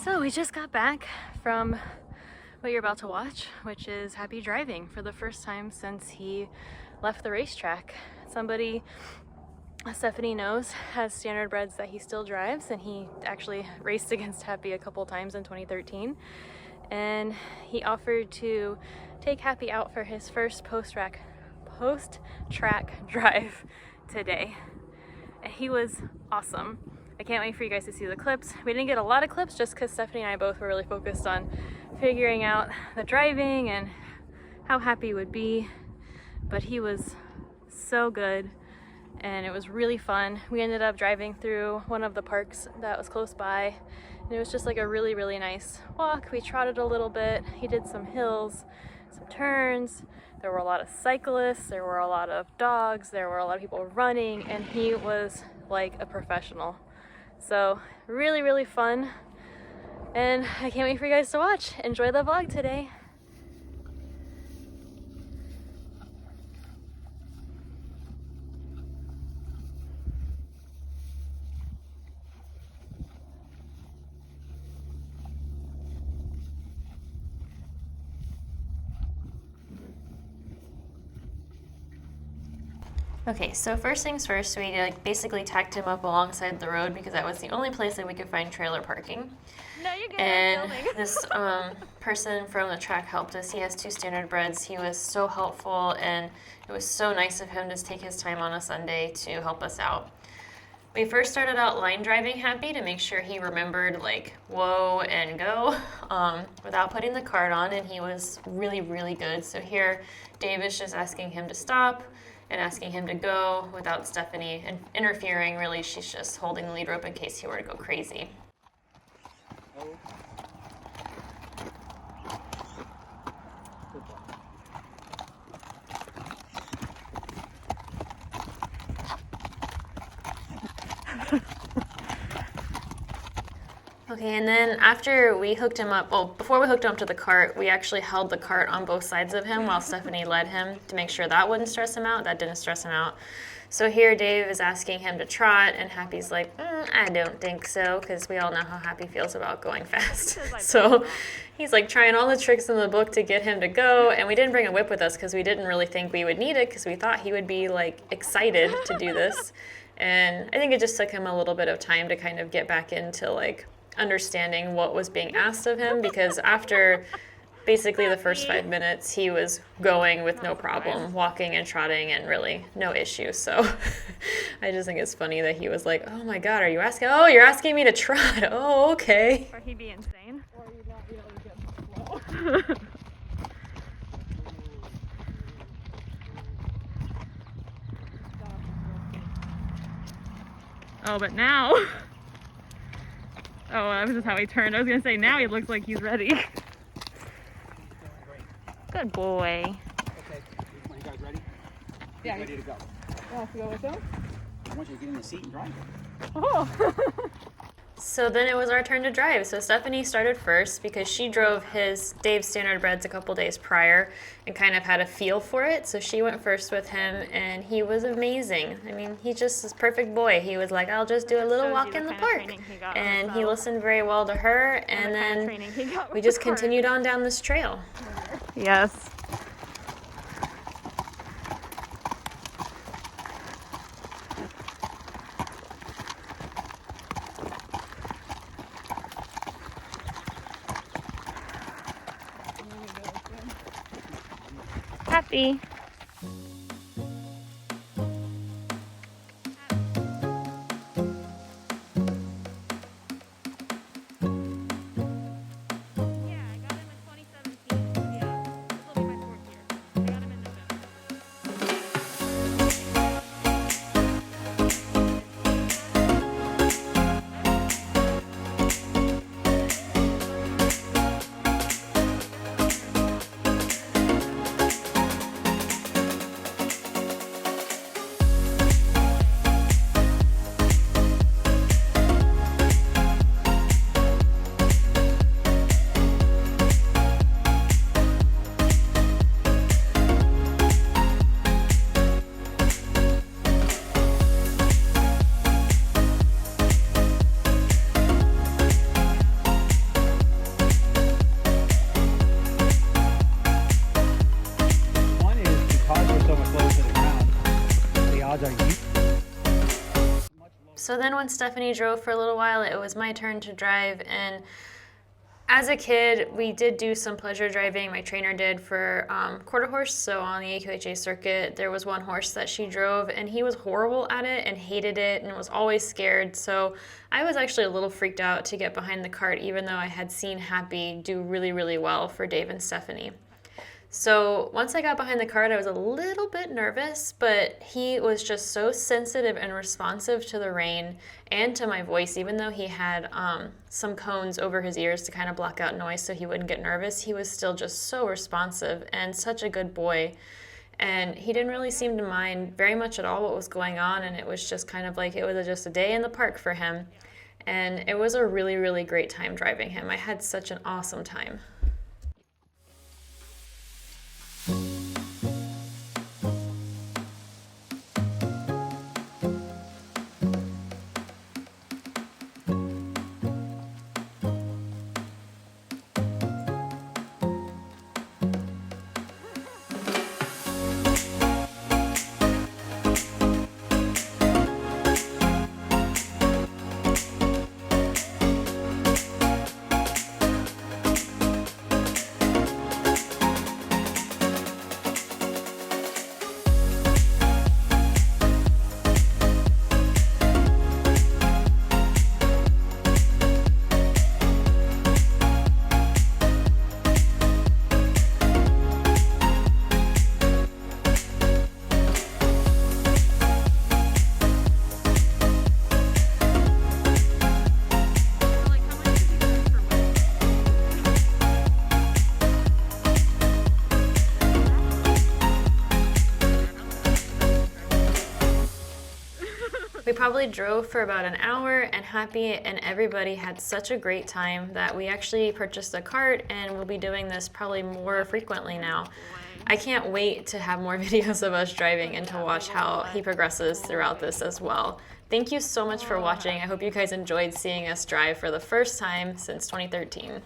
So we just got back from what you're about to watch, which is Happy driving for the first time since he left the racetrack. Somebody Stephanie knows has Standardbreds that he still drives, and he actually raced against Happy a couple times in 2013. And he offered to take Happy out for his first post-track drive today. And he was awesome. I can't wait for you guys to see the clips. We didn't get a lot of clips just because Stephanie and I both were really focused on figuring out the driving and how Happy would be. But he was so good and it was really fun. We ended up driving through one of the parks that was close by, and it was just like a really, really nice walk. We trotted a little bit. He did some hills, some turns. There were a lot of cyclists, there were a lot of dogs, there were a lot of people running, and he was like a professional. So really, really fun, and I can't wait for you guys to watch. Enjoy the vlog today. Okay, so first things first, we basically tacked him up alongside the road because that was the only place that we could find trailer parking. No, you're good. And this person from the track helped us. He has 2 Standardbreds. He was so helpful, and it was so nice of him to take his time on a Sunday to help us out. We first started out line driving Happy to make sure he remembered like whoa and go without putting the cart on, and he was really, really good. So here, Dave is just asking him to stop and asking him to go without Stephanie interfering. Really, she's just holding the lead rope in case he were to go crazy. Okay, and then after we hooked him up, well, before we hooked him up to the cart, we actually held the cart on both sides of him while Stephanie led him to make sure that wouldn't stress him out. That didn't stress him out. So here Dave is asking him to trot, and Happy's like, I don't think so, because we all know how Happy feels about going fast. So he's like trying all the tricks in the book to get him to go, and we didn't bring a whip with us because we didn't really think we would need it, because we thought he would be like excited to do this. And I think it just took him a little bit of time to kind of get back into like understanding what was being asked of him, because after basically the first 5 minutes he was going with no problem, walking and trotting, and really no issue. So I just think it's funny that he was like, oh my god, are you asking, oh, you're asking me to trot, oh, okay. Or he'd be insane. Or you'd not be able to get the flow. Oh, but now... Oh, that was just how he turned. I was going to say, now he looks like he's ready. Good boy. Okay, are you guys ready? Yeah. Ready to go. You want to go with him? I want you to get in the seat and drive it. Oh. So then it was our turn to drive. So Stephanie started first because she drove Dave's Standardbreds a couple days prior and kind of had a feel for it. So she went first with him, and he was amazing. I mean, he's just this perfect boy. He was like, I'll just do a little walk in the park. And he listened very well to her, and then we just continued on down this trail. Yes. Happy. So then when Stephanie drove for a little while, it was my turn to drive. And as a kid, we did do some pleasure driving. My trainer did for quarter horse. So on the AQHA circuit, there was one horse that she drove, and he was horrible at it and hated it and was always scared. So I was actually a little freaked out to get behind the cart, even though I had seen Happy do really, really well for Dave and Stephanie. So once I got behind the cart, I was a little bit nervous, but he was just so sensitive and responsive to the rein and to my voice. Even though he had some cones over his ears to kind of block out noise so he wouldn't get nervous, he was still just so responsive and such a good boy. And he didn't really seem to mind very much at all what was going on, and it was just kind of like it was just a day in the park for him. And it was a really, really great time driving him. I had such an awesome time. We probably drove for about an hour, and Happy and everybody had such a great time that we actually purchased a cart, and we'll be doing this probably more frequently now. I can't wait to have more videos of us driving and to watch how he progresses throughout this as well. Thank you so much for watching. I hope you guys enjoyed seeing us drive for the first time since 2013.